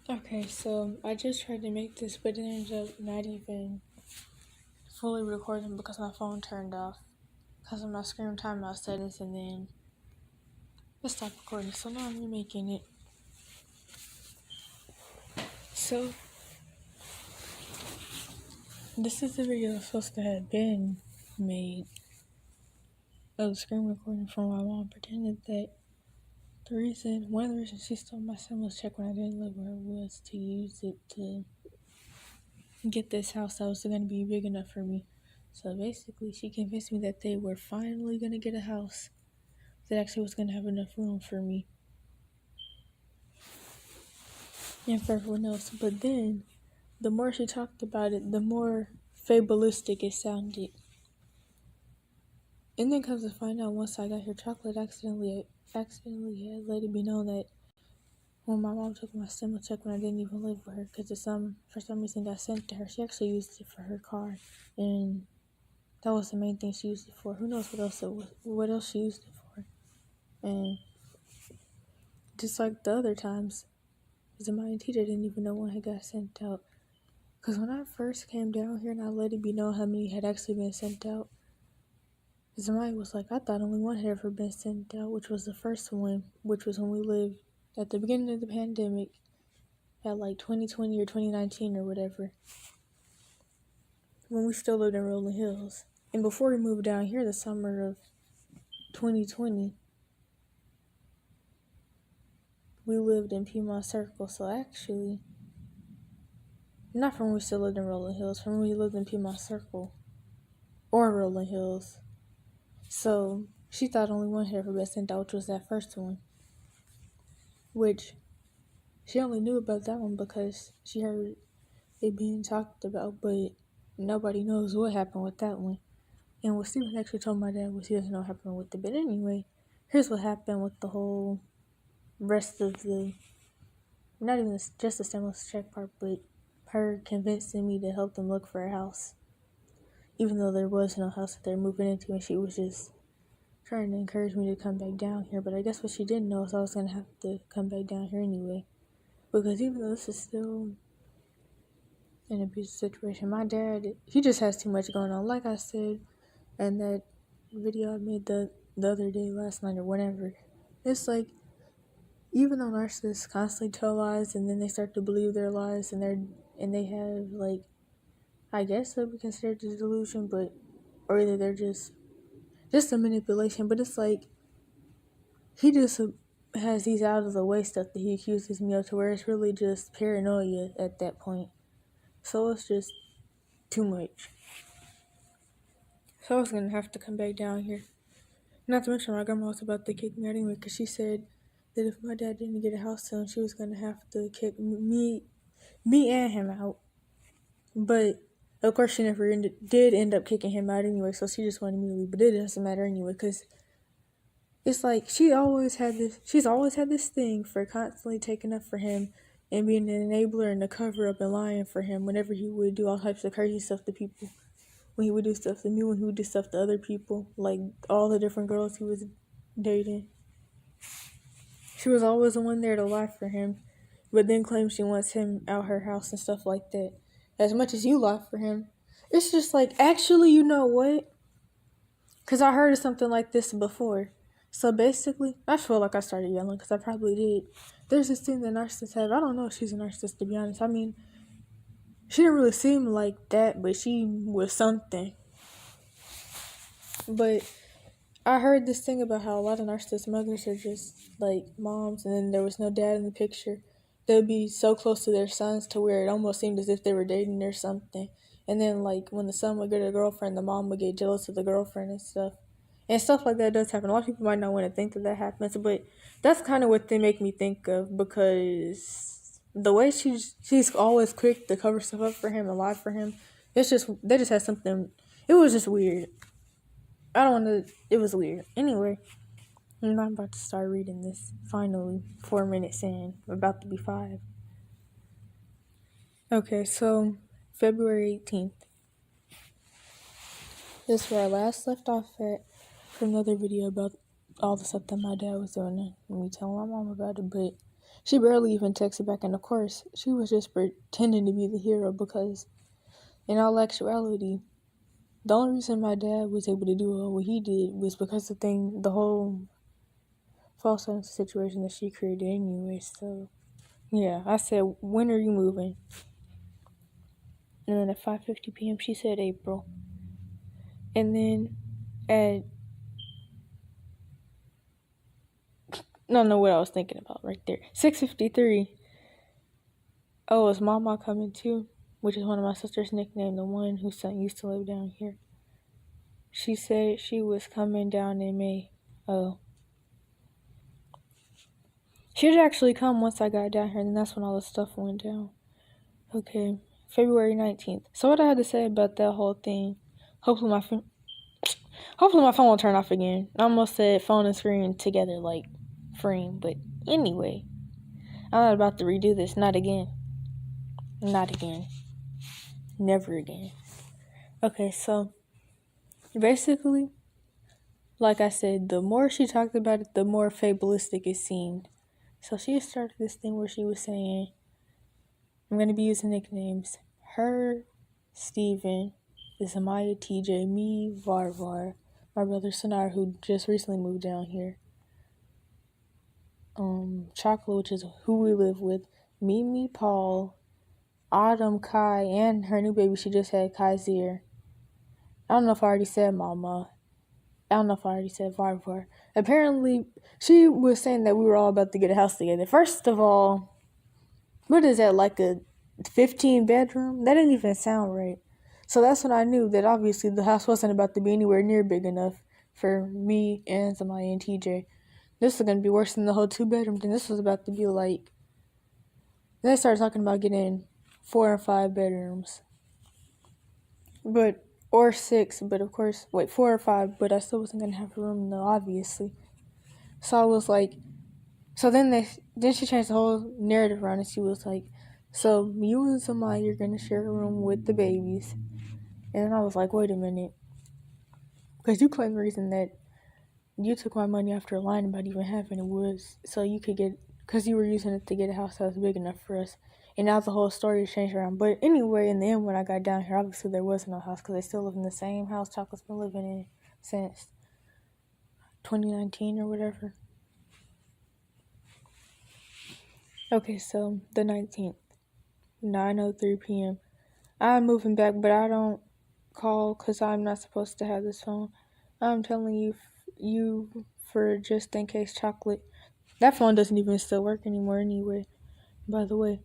Okay, so I just tried to make this, but it ended up not even fully recording because my phone turned off because of my screen timeout settings, and then it stopped recording. So now I'm remaking it. So this is the video that's supposed to have been made of the screen recording from my mom pretended that one of the reasons she stole my stimulus check when I didn't live with her was to use it to get this house that was going to be big enough for me. So basically, she convinced me that they were finally going to get a house that actually was going to have enough room for me and for everyone else. But then, the more she talked about it, the more fabulistic it sounded. And then comes to find out, once I got here, Chocolate accidentally had let it be known that when my mom took my stimulus check when I didn't even live with her, because for some reason got sent to her, she actually used it for her car, and that was the main thing she used it for. Who knows what else she used it for. And just like the other times, my teacher didn't even know when it got sent out. Because when I first came down here and I let it be known how many had actually been sent out, Zamaya was like, I thought only one had ever been sent out, which was the first one, which was when we lived at the beginning of the pandemic, at like 2020 or 2019 or whatever, when we still lived in Rolling Hills. And before we moved down here the summer of 2020, we lived in Piedmont Circle. So actually, not from when we still lived in Rolling Hills, from when we lived in Piedmont Circle or Rolling Hills. So she thought only one had ever been sent out, which was that first one, which she only knew about that one because she heard it being talked about, but nobody knows what happened with that one. And what Stephen actually told my dad was he doesn't know what happened with it. But anyway, here's what happened with the whole rest of not even just the stimulus check part, but her convincing me to help them look for a house. Even though there was no house that they're moving into, and she was just trying to encourage me to come back down here. But I guess what she didn't know is I was going to have to come back down here anyway. Because even though this is still an abusive situation, my dad, he just has too much going on. Like I said in that video I made the other day, last night or whatever, it's like, even though narcissists constantly tell lies and then they start to believe their lies and they have, like, I guess that would be considered a delusion, but, or either they're just a manipulation, but it's like, he just has these out of the way stuff that he accuses me of, to where it's really just paranoia at that point. So it's just too much. So I was gonna have to come back down here. Not to mention my grandma was about to kick me out anyway, because she said that if my dad didn't get a house soon, she was gonna have to kick me and him out. But of course she never did end up kicking him out anyway, so she just wanted me to leave. But it doesn't matter anyway, because it's like she's always had this thing for constantly taking up for him and being an enabler and a cover up and lying for him whenever he would do all types of crazy stuff to people. When he would do stuff to me, when he would do stuff to other people, like all the different girls he was dating. She was always the one there to lie for him, but then claims she wants him out her house and stuff like that. As much as you lie for him, it's just like, actually, you know what? Because I heard of something like this before. So basically, I feel like I started yelling because I probably did. There's this thing that narcissists have. I don't know if she's a narcissist, to be honest. I mean, she didn't really seem like that, but she was something. But I heard this thing about how a lot of narcissist mothers are just like moms, and then there was no dad in the picture. They'd be so close to their sons to where it almost seemed as if they were dating or something. And then, like, when the son would get a girlfriend, the mom would get jealous of the girlfriend and stuff. And stuff like that does happen. A lot of people might not want to think that happens, but that's kind of what they make me think of, because the way she's always quick to cover stuff up for him and lie for him, they just had something. It was just weird. It was weird. Anyway, I'm about to start reading this, finally, 4 minutes in, about to be 5. Okay, so, February 18th. This is where I last left off at, from another video about all the stuff that my dad was doing, and me telling my mom about it, but She barely even texted back, and of course, she was just pretending to be the hero because, in all actuality, the only reason my dad was able to do what he did was because the whole false sense situation that she created anyway. So, yeah, I said, when are you moving? And then at 5:50 p.m., she said April. And then at, I don't know what I was thinking about right there. 6:53. Oh, is Mama coming too? Which is one of my sister's nickname, the one who used to live down here. She said she was coming down in May. Oh. She'd actually come once I got down here, and that's when all the stuff went down. Okay, February 19th. So what I had to say about that whole thing, hopefully my phone will turn off again. I almost said phone and screen together like frame, but anyway, I'm not about to redo this. Not again. Not again. Never again. Okay, so basically, like I said, the more she talked about it, the more fabulistic it seemed. So she started this thing where she was saying, I'm going to be using nicknames. Her, Steven, Zamaya, TJ, me, Varvar, my brother Sonar, who just recently moved down here. Chocolate, which is who we live with. Mimi, Paul, Autumn, Kai, and her new baby she just had, Kaiser. I don't know if I already said Mama. I don't know if I already said Varvar. Apparently, she was saying that we were all about to get a house together. First of all, what is that, like a 15 bedroom? That didn't even sound right. So that's when I knew that obviously the house wasn't about to be anywhere near big enough for me and Zamaya and TJ. This was going to be worse than the whole 2-bedroom thing. This was about to be like... Then they started talking about getting 4 and 5 bedrooms. Or 6, but of course... 4 or 5, but I still wasn't going to have room though, obviously. So I was like... So then she changed the whole narrative around and she was like, so you and Zamaya, you're going to share a room with the babies. And then I was like, wait a minute. Because you claim the reason that you took my money after lying about even having it was so you could get, because you were using it to get a house that was big enough for us. And now the whole story has changed around. But anyway, in the end, when I got down here, obviously there was no house because they still live in the same house Chocolate's been living in since 2019 or whatever. Okay, so the 19th, 9:03 p.m. I'm moving back, but I don't call because I'm not supposed to have this phone. I'm telling you for just in case Chocolate. That phone doesn't even still work anymore anyway, by the way.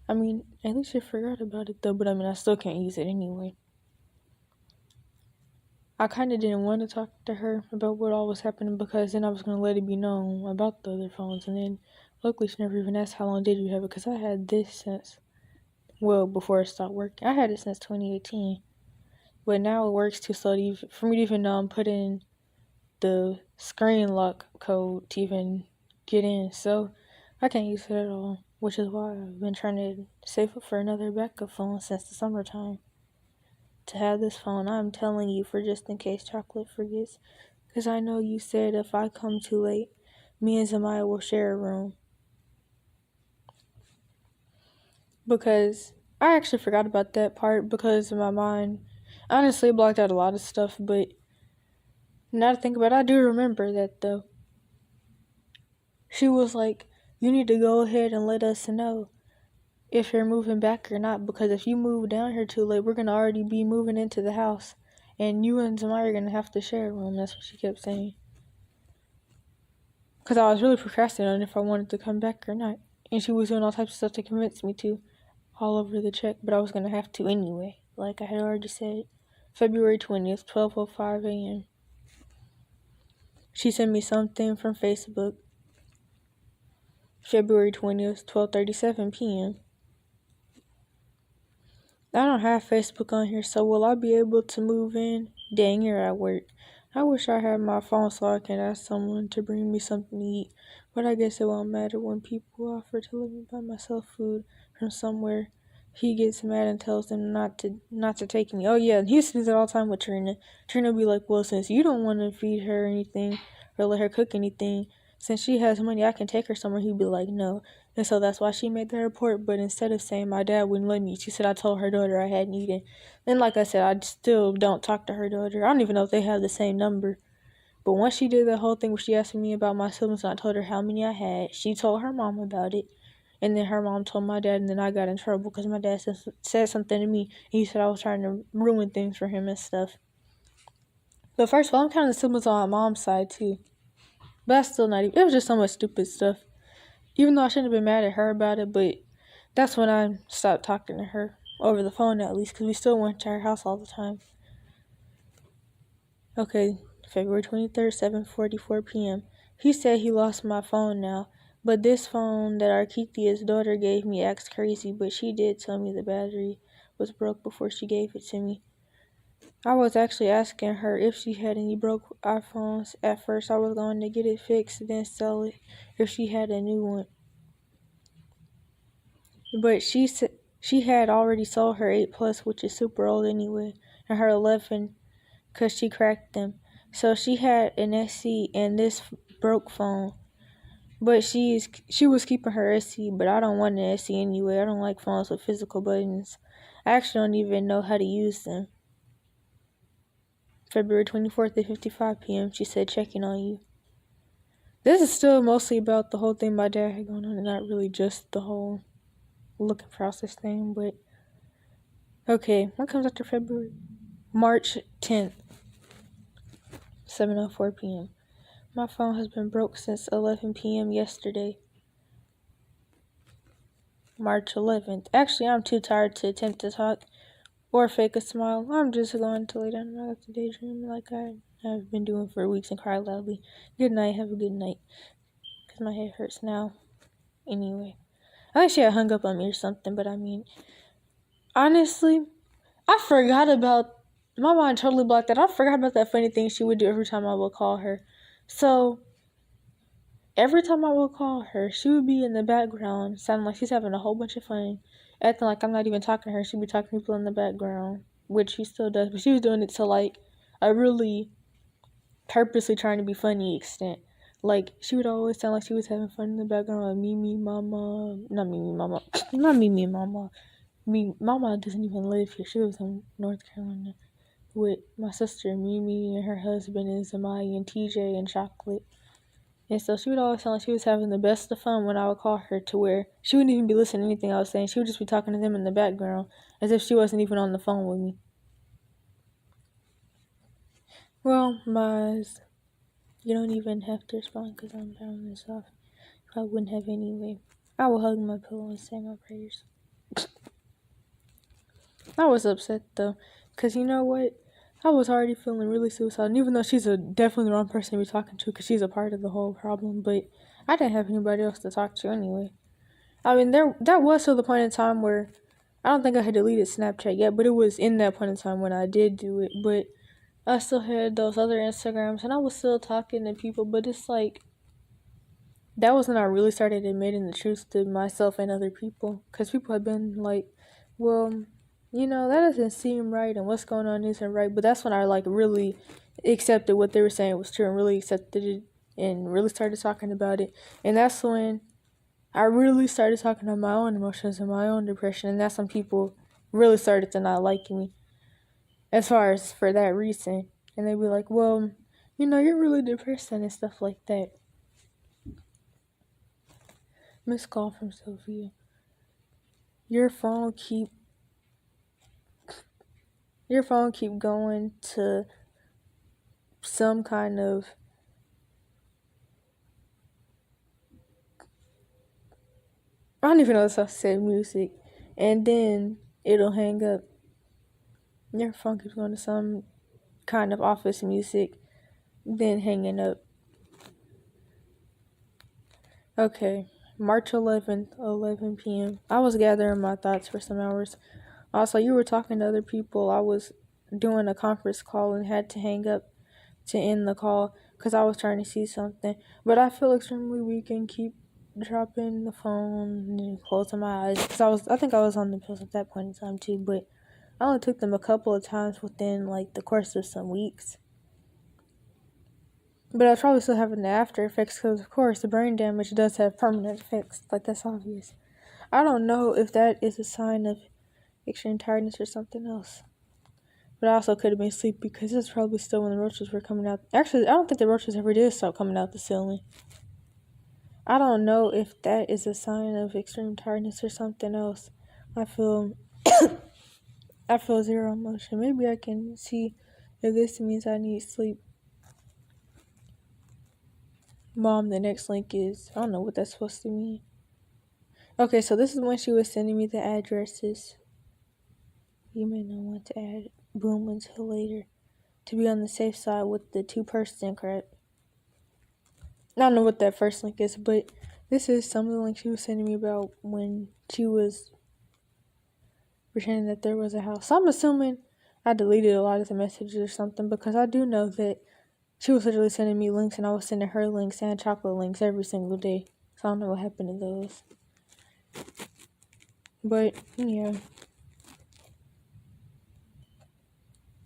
I mean, at least I forgot about it though, but I mean, I still can't use it anyway. I kind of didn't want to talk to her about what all was happening because then I was going to let it be known about the other phones. And then luckily she never even asked how long did you have it because I had this since, well, before it stopped working. I had it since 2018. But now it works too slow for me to even put in the screen lock code to even get in. So I can't use it at all, which is why I've been trying to save up for another backup phone since the summertime. To have this phone, I'm telling you, for just in case Chocolate forgets. Because I know you said if I come too late, me and Zamaya will share a room. Because I actually forgot about that part because in my mind, honestly, blocked out a lot of stuff, but now to think about it, I do remember that though. She was like, you need to go ahead and let us know if you're moving back or not, because if you move down here too late, we're going to already be moving into the house, and you and Zamaya are going to have to share a room. That's what she kept saying. Because I was really procrastinating on if I wanted to come back or not, and she was doing all types of stuff to convince me to, all over the check, but I was going to have to anyway, like I had already said. February 20th, 12:05 a.m. She sent me something from Facebook. February 20th, 12:37 p.m. I don't have Facebook on here, so will I be able to move in? Dang, you're at work. I wish I had my phone so I could ask someone to bring me something to eat, but I guess it won't matter when people offer to let me buy myself food from somewhere. He gets mad and tells them not to take me. Oh yeah, he used to do that all the time with Trina. Trina would be like, well, since you don't want to feed her anything or let her cook anything, since she has money, I can take her somewhere. He'd be like, no, And so that's why she made the report. But instead of saying my dad wouldn't let me, she said I told her daughter I hadn't eaten. And like I said, I still don't talk to her daughter. I don't even know if they have the same number. But once she did the whole thing where she asked me about my siblings and I told her how many I had, she told her mom about it. And then her mom told my dad, and then I got in trouble because my dad said something to me. He said I was trying to ruin things for him and stuff. But first of all, I'm counting the siblings on my mom's side too. But that's still not even, it was just so much stupid stuff. Even though I shouldn't have been mad at her about it, but that's when I stopped talking to her. Over the phone at least, because we still went to her house all the time. Okay, February 23rd, 7:44 p.m. He said he lost my phone now, but this phone that Arkithia's daughter gave me acts crazy, but she did tell me the battery was broke before she gave it to me. I was actually asking her if she had any broke iPhones. At first, I was going to get it fixed, then sell it if she had a new one. But she said she had already sold her 8 Plus, which is super old anyway, and her 11 because she cracked them. So she had an SC and this broke phone. But she was keeping her SC, but I don't want an SC anyway. I don't like phones with physical buttons. I actually don't even know how to use them. February 24th at 55 p.m. She said, checking on you. This is still mostly about the whole thing my dad had going on, and not really just the whole looking process thing, but okay. What comes after February? March 10th, 7:04 p.m. My phone has been broke since 11 p.m. yesterday. March 11th. Actually, I'm too tired to attempt to talk or fake a smile. I'm just going to lay down and relax to daydream like I have been doing for weeks and cry loudly. Good night. Have a good night. Because my head hurts now. Anyway. I think she had hung up on me or something, but I mean, honestly, I forgot about, my mind totally blocked that. I forgot about that funny thing she would do every time I would call her. So, every time I would call her, she would be in the background, sounding like she's having a whole bunch of fun, acting like I'm not even talking to her. She'd be talking to people in the background, which she still does, but she was doing it to like a really purposely trying to be funny extent. Like, she would always sound like she was having fun in the background, like Mama. Mama doesn't even live here. She lives in North Carolina with my sister Mimi and her husband and Zamai and TJ and Chocolate. And so she would always sound like she was having the best of fun when I would call her, to where she wouldn't even be listening to anything I was saying. She would just be talking to them in the background as if she wasn't even on the phone with me. Well, Maz, you don't even have to respond because I'm powering this off. I wouldn't have anyway. I will hug my pillow and say my prayers. I was upset though, because you know what? I was already feeling really suicidal. And even though she's definitely the wrong person to be talking to, because she's a part of the whole problem, but I didn't have anybody else to talk to anyway. I mean, that was still the point in time where I don't think I had deleted Snapchat yet, but it was in that point in time when I did do it. But I still had those other Instagrams, and I was still talking to people, but it's like, that was when I really started admitting the truth to myself and other people, because people had been like, well, you know, that doesn't seem right, and what's going on isn't right. But that's when I like really accepted what they were saying was true, and really accepted it, and really started talking about it. And that's when I really started talking about my own emotions and my own depression, and that's when people really started to not like me, as far as for that reason. And they'd be like, well, you know, you're really depressed and stuff like that. Missed call from Sophia. Your phone keep going to some kind of I don't even know what to say, music, and then it'll hang up. Your phone keeps going to some kind of office music, then hanging up. Okay, March 11th, 11 p.m. I was gathering my thoughts for some hours. Also, you were talking to other people. I was doing a conference call and had to hang up to end the call because I was trying to see something. But I feel extremely weak and keep dropping the phone and closing my eyes because I think I was on the pills at that point in time too. But I only took them a couple of times within like the course of some weeks. But I was probably still having the after effects because, of course, the brain damage does have permanent effects. Like, that's obvious. I don't know if that is a sign of extreme tiredness or something else. But I also could have been asleep because it's probably still when the roaches were coming out. Actually, I don't think the roaches ever did stop coming out the ceiling. I don't know if that is a sign of extreme tiredness or something else. I feel zero emotion. Maybe I can see if this means I need sleep. Mom, the next link is, I don't know what that's supposed to mean. Okay, so this is when she was sending me the addresses. You may not want to add boom until later to be on the safe side with the 2% crap. I don't know what that first link is, but this is some of the links she was sending me about when she was pretending that there was a house. So I'm assuming I deleted a lot of the messages or something because I do know that she was literally sending me links and I was sending her links and chocolate links every single day. So I don't know what happened to those. But, yeah.